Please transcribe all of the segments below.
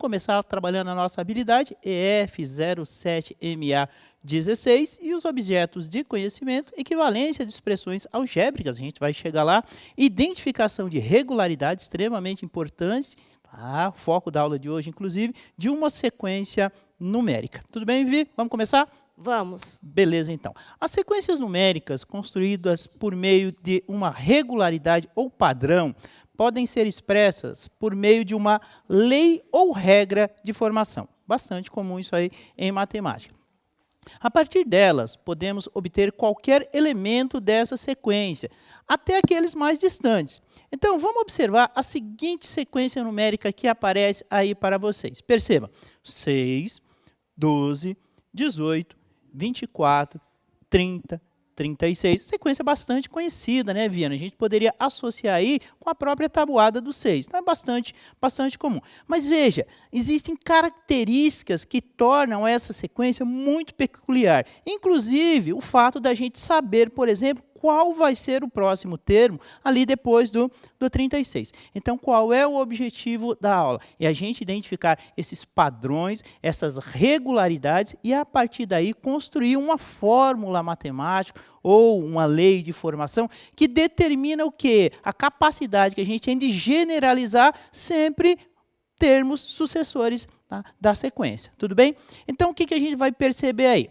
começar trabalhando a nossa habilidade EF07MA16 e os objetos de conhecimento, equivalência de expressões algébricas, a gente vai chegar lá, identificação de regularidade, extremamente importante, tá? O foco da aula de hoje, inclusive, de uma sequência numérica. Tudo bem, Vi? Vamos começar? Vamos. Beleza, então. As sequências numéricas construídas por meio de uma regularidade ou padrão podem ser expressas por meio de uma lei ou regra de formação. Bastante comum isso aí em matemática. A partir delas, podemos obter qualquer elemento dessa sequência, até aqueles mais distantes. Então, vamos observar a seguinte sequência numérica que aparece aí para vocês. Perceba, 6, 12, 18, 24, 30, 36. Sequência bastante conhecida, né, Viana? A gente poderia associar aí com a própria tabuada do 6. Então, é bastante comum. Mas veja, existem características que tornam essa sequência muito peculiar. Inclusive, o fato da gente saber, por exemplo, qual vai ser o próximo termo ali depois do 36. Então, qual é o objetivo da aula? É a gente identificar esses padrões, essas regularidades e, a partir daí, construir uma fórmula matemática ou uma lei de formação que determina o quê? A capacidade que a gente tem de generalizar sempre termos sucessores, tá, da sequência. Tudo bem? Então, o que a gente vai perceber aí?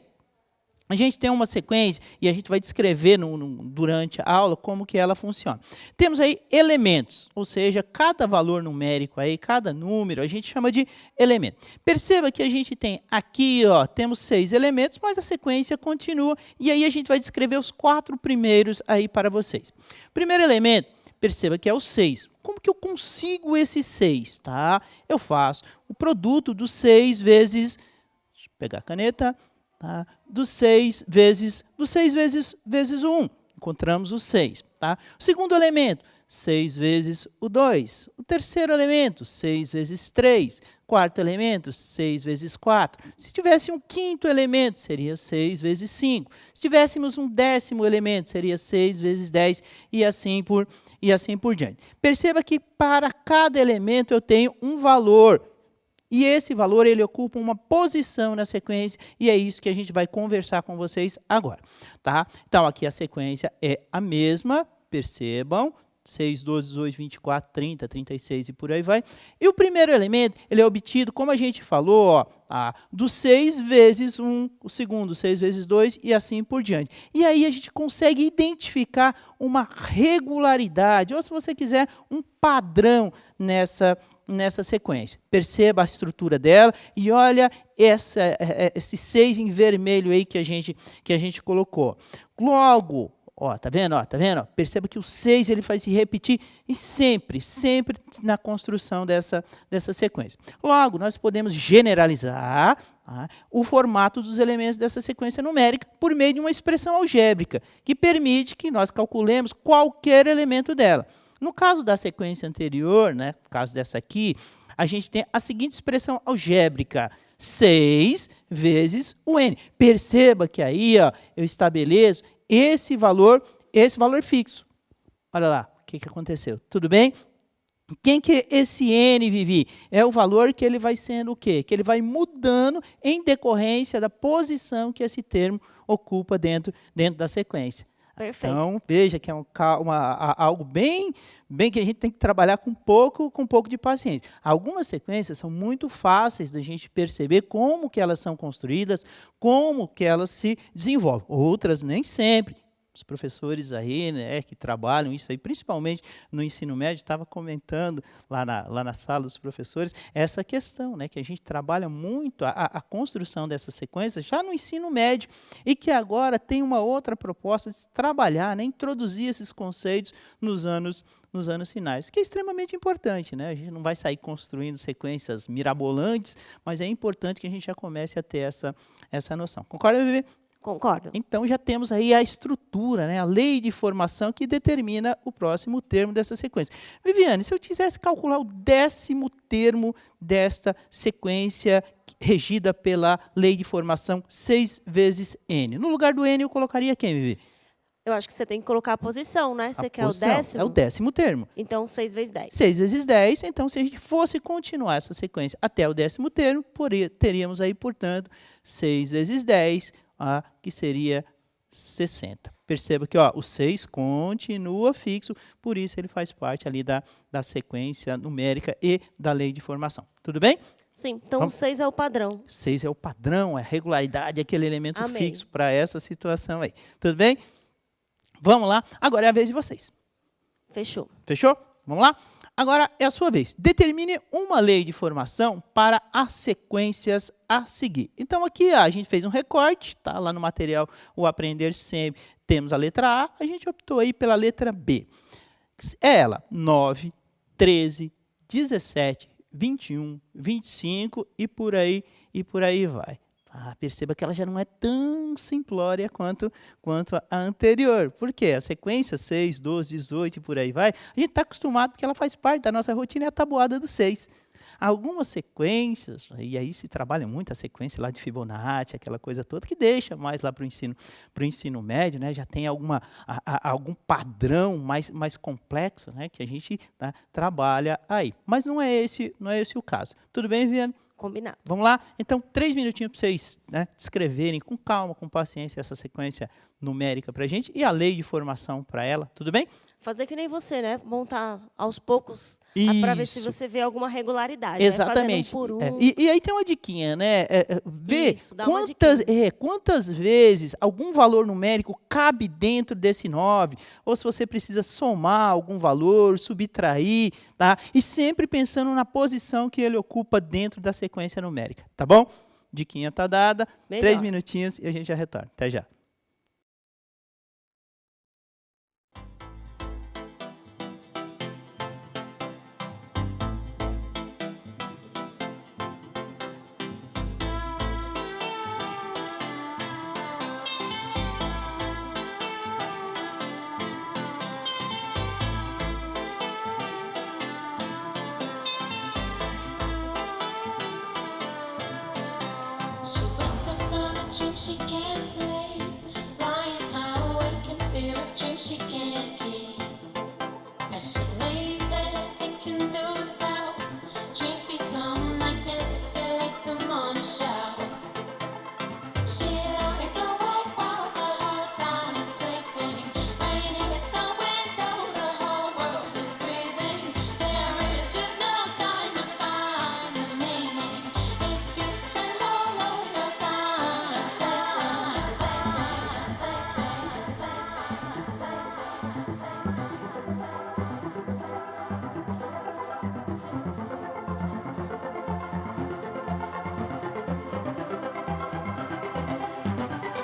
A gente tem uma sequência e a gente vai descrever durante a aula como que ela funciona. Temos aí elementos, ou seja, cada valor numérico, aí, cada número, a gente chama de elemento. Perceba que a gente tem aqui, ó, temos 6 elementos, mas a sequência continua. E aí a gente vai descrever os 4 primeiros aí para vocês. Primeiro elemento, perceba que é o 6. Como que eu consigo esse 6? Tá? Eu faço o produto dos 6 vezes, deixa eu pegar a caneta, tá? Do 6 vezes 1. Encontramos o 6. Tá? O segundo elemento, 6 vezes o 2. O terceiro elemento, 6 vezes 3. Quarto elemento, 6 vezes 4. Se tivesse um quinto elemento, seria 6 vezes 5. Se tivéssemos um 10º elemento, seria 6 vezes 10 e assim por diante. Perceba que para cada elemento eu tenho um valor. E esse valor ele ocupa uma posição na sequência e é isso que a gente vai conversar com vocês agora. Tá? Então, aqui a sequência é a mesma, percebam, 6, 12, 18, 24, 30, 36 e por aí vai. E o primeiro elemento ele é obtido, como a gente falou, ó, do 6 vezes 1, o segundo 6 vezes 2 e assim por diante. E aí a gente consegue identificar uma regularidade, ou se você quiser, um padrão nessa sequência. Perceba a estrutura dela e olha esse 6 em vermelho aí que a gente colocou. Logo, ó, tá vendo? Ó, tá vendo? Perceba que o 6 ele vai se repetir e sempre na construção dessa sequência. Logo, nós podemos generalizar, tá, o formato dos elementos dessa sequência numérica por meio de uma expressão algébrica, que permite que nós calculemos qualquer elemento dela. No caso da sequência anterior, né, no caso dessa aqui, a gente tem a seguinte expressão algébrica: 6 vezes o n. Perceba que aí, ó, eu estabeleço esse valor fixo. Olha lá, o que aconteceu? Tudo bem? Quem que é esse n, Vivi? É o valor que ele vai sendo o quê? Que ele vai mudando em decorrência da posição que esse termo ocupa dentro da sequência. Perfeito. Então, veja que é algo bem que a gente tem que trabalhar com um pouco de paciência. Algumas sequências são muito fáceis da gente perceber como que elas são construídas, como que elas se desenvolvem. Outras nem sempre. Os professores aí, né, que trabalham isso aí, principalmente no ensino médio, estava comentando lá na sala dos professores essa questão, né, que a gente trabalha muito a construção dessas sequências já no ensino médio e que agora tem uma outra proposta de se trabalhar, né, introduzir esses conceitos nos anos finais, que é extremamente importante, né? A gente não vai sair construindo sequências mirabolantes, mas é importante que a gente já comece a ter essa noção. Concorda, Vivi? Concordo. Então, já temos aí a estrutura, né, a lei de formação que determina o próximo termo dessa sequência. Viviane, se eu quisesse calcular o 10º termo desta sequência regida pela lei de formação 6 vezes n, no lugar do n eu colocaria quem, Vivi? Eu acho que você tem que colocar a posição, né? Você quer posição. o décimo? É o 10º termo. Então, 6 vezes 10. 6 vezes 10, então, se a gente fosse continuar essa sequência até o 10º termo, teríamos aí, portanto, 6 vezes 10, que seria 60. Perceba que o 6 continua fixo, por isso ele faz parte ali da sequência numérica e da lei de formação. Tudo bem? Sim, então o 6 é o padrão. 6 é o padrão, é a regularidade, aquele elemento Amém. fixo para essa situação aí. Tudo bem? Vamos lá. Agora é a vez de vocês. Fechou. Fechou? Vamos lá? Agora é a sua vez. Determine uma lei de formação para as sequências a seguir. Então, aqui a gente fez um recorte, tá? Lá no material O Aprender Sempre temos a letra A, a gente optou aí pela letra B. É ela, 9, 13, 17, 21, 25 e por aí vai. Perceba que ela já não é tão simplória quanto a anterior. Por quê? A sequência 6, 12, 18 e por aí vai, a gente está acostumado porque ela faz parte da nossa rotina, é a tabuada do 6. Algumas sequências, e aí se trabalha muito a sequência lá de Fibonacci, aquela coisa toda, que deixa mais lá para o ensino médio, né? Já tem algum padrão mais complexo, né? Que a gente trabalha aí. Mas não é esse o caso. Tudo bem, Viviane? Combinado. Vamos lá? Então, 3 minutinhos para vocês descreverem com calma, com paciência, essa sequência numérica para a gente e a lei de formação para ela. Tudo bem? Fazer que nem você, né? Montar aos poucos para ver se você vê alguma regularidade. Exatamente. Né? Fazendo um por um. E aí tem uma diquinha, né? Ver Isso, quantas vezes algum valor numérico cabe dentro desse 9, ou se você precisa somar algum valor, subtrair, tá? E sempre pensando na posição que ele ocupa dentro da sequência numérica, tá bom? Diquinha tá dada, Melhor. 3 minutinhos e a gente já retorna. Até já. She wakes up from a dream she can't sleep, lying awake in fear of dreams she can't keep. As she lays there thinking to herself, dreams become nightmares that feel like the morning show. She lies awake while the whole town is sleeping. Rain hits her window, the whole world is breathing. There is just no time to find the meaning. If you spend all of your time sleeping, sleeping, sleeping, sleeping, sleeping, sleeping,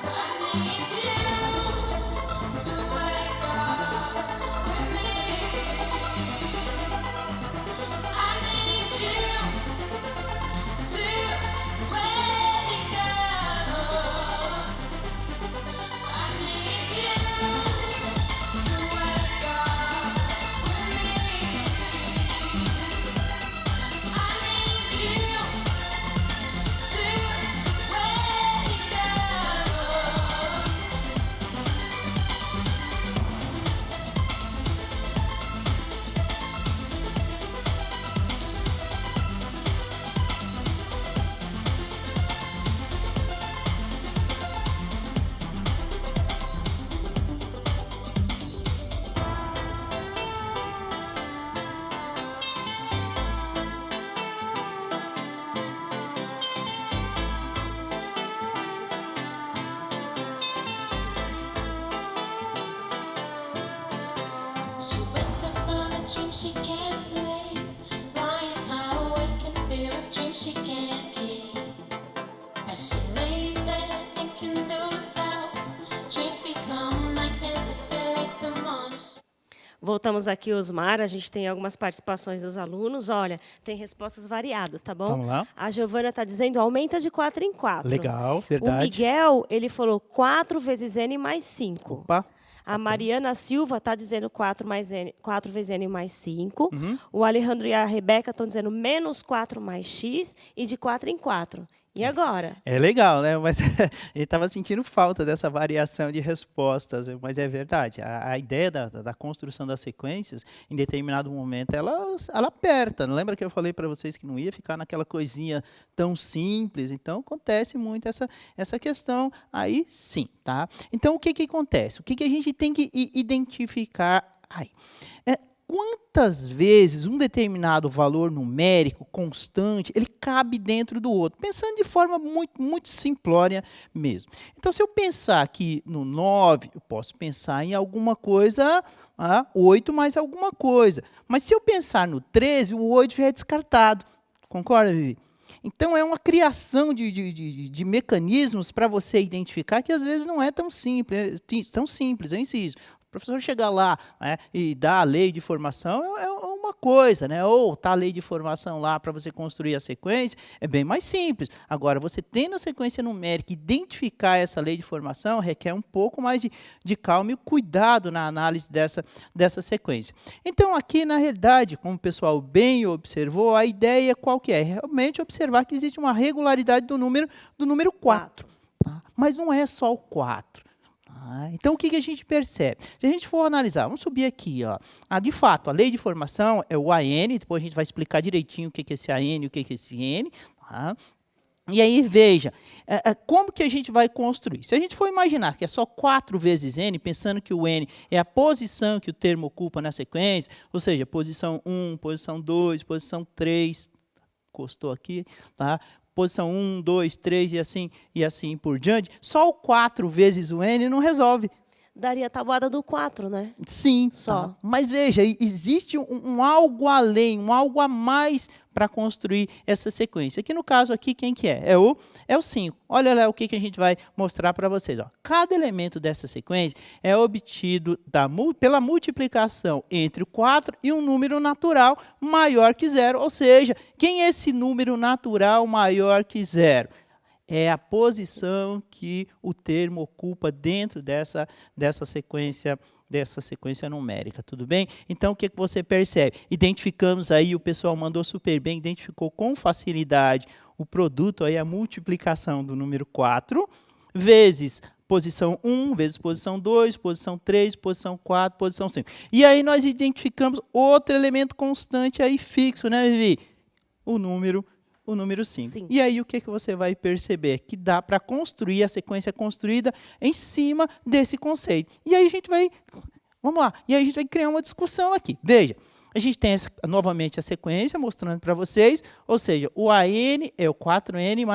I need you to wake up with me. I need you to wake up. I need you to wake up with me. I need you to wake up. She wakes up from a dream she can't sleep, lying awake in fear of dreams she can't keep. As she lays there thinking to herself, dreams become nightmares that feel like the morning. Voltamos aqui, Osmar. A gente tem algumas participações dos alunos. Olha, tem respostas variadas, tá bom? Vamos lá. A Giovana está dizendo, aumenta de 4 em 4. Legal, O verdade. Miguel, ele falou 4 vezes N mais 5. Opa. A Mariana Silva está dizendo 4 vezes N mais 5. Uhum. O Alejandro e a Rebeca estão dizendo menos 4 mais X e de 4 em 4. E agora? É legal, né? Mas a gente estava sentindo falta dessa variação de respostas, mas é verdade. A ideia da construção das sequências, em determinado momento, ela aperta. Lembra que eu falei para vocês que não ia ficar naquela coisinha tão simples? Então, acontece muito essa questão aí, sim, tá? Então, o que acontece? O que a gente tem que identificar aí? Quantas vezes um determinado valor numérico constante, ele cabe dentro do outro? Pensando de forma muito simplória mesmo. Então, se eu pensar aqui no 9, eu posso pensar em alguma coisa, 8 mais alguma coisa. Mas se eu pensar no 13, o 8 já é descartado. Concorda, Vivi? Então, é uma criação de mecanismos para você identificar que, às vezes, não é tão simples, eu insisto. O professor chegar lá, né, e dar a lei de formação é uma coisa, né? Ou tá a lei de formação lá para você construir a sequência, é bem mais simples. Agora, você tendo a sequência numérica, identificar essa lei de formação requer um pouco mais de calma e cuidado na análise dessa sequência. Então, aqui, na realidade, como o pessoal bem observou, a ideia qual que é? Realmente observar que existe uma regularidade do número 4. Tá? Mas não é só o 4. Então, o que a gente percebe? Se a gente for analisar, vamos subir aqui, ó. De fato, a lei de formação é o AN, depois a gente vai explicar direitinho o que é esse AN e o que é esse N. Tá? E aí, veja, como que a gente vai construir? Se a gente for imaginar que é só 4 vezes N, pensando que o N é a posição que o termo ocupa na sequência, ou seja, posição 1, posição 2, posição 3, encostou aqui, tá? Posição 1, 2, 3 e assim por diante, só o 4 vezes o N não resolve. Daria a tabuada do 4, né? Sim, só. Tá. Mas veja, existe um algo além, um algo a mais para construir essa sequência. Aqui no caso, aqui, quem que é? É o 5. Olha lá o que a gente vai mostrar para vocês. Ó. Cada elemento dessa sequência é obtido pela multiplicação entre o 4 e um número natural maior que 0. Ou seja, quem é esse número natural maior que 0? É a posição que o termo ocupa dentro dessa sequência numérica, tudo bem? Então, o que você percebe? Identificamos aí, o pessoal mandou super bem, identificou com facilidade o produto, aí a multiplicação do número 4, vezes posição 1, vezes posição 2, posição 3, posição 4, posição 5. E aí nós identificamos outro elemento constante aí fixo, né, Vivi? O número 5. Sim. E aí o que você vai perceber? Que dá para construir a sequência construída em cima desse conceito. E aí a gente vai, vamos lá, e aí a gente vai criar uma discussão aqui. Veja, a gente tem novamente a sequência mostrando para vocês, ou seja, o AN é o 4N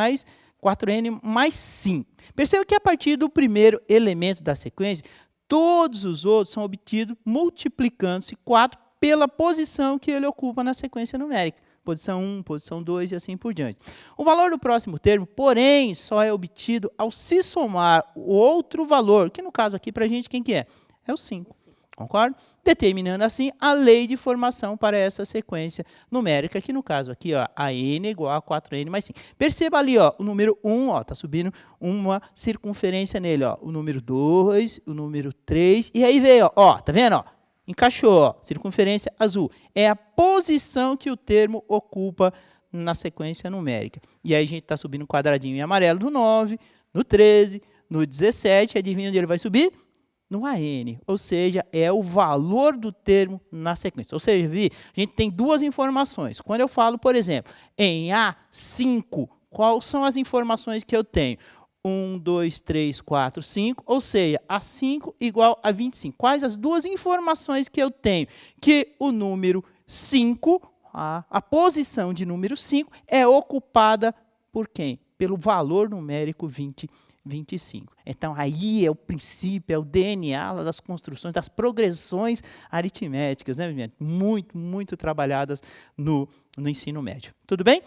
mais 5. Perceba que a partir do primeiro elemento da sequência, todos os outros são obtidos multiplicando-se 4 pela posição que ele ocupa na sequência numérica. Posição 1, posição 2 e assim por diante. O valor do próximo termo, porém, só é obtido ao se somar o outro valor, que no caso aqui, para a gente, quem que é? É o 5. Concorda? Determinando assim a lei de formação para essa sequência numérica, que no caso aqui, ó, a n é igual a 4n mais 5. Perceba ali, ó, o número 1, ó, tá subindo uma circunferência nele, ó, o número 2, o número 3, e aí veio, ó, tá vendo, ó? Encaixou, ó, circunferência azul. É a posição que o termo ocupa na sequência numérica. E aí a gente está subindo um quadradinho em amarelo no 9, no 13, no 17. Adivinha onde ele vai subir? No AN. Ou seja, é o valor do termo na sequência. Ou seja, Vi, a gente tem duas informações. Quando eu falo, por exemplo, em A5, quais são as informações que eu tenho? 1, 2, 3, 4, 5, ou seja, A5 igual a 25. Quais as duas informações que eu tenho? Que o número 5, a posição de número 5, é ocupada por quem? Pelo valor numérico 25. Então, aí é o princípio, é o DNA lá das construções, das progressões aritméticas, né, muito trabalhadas no ensino médio. Tudo bem?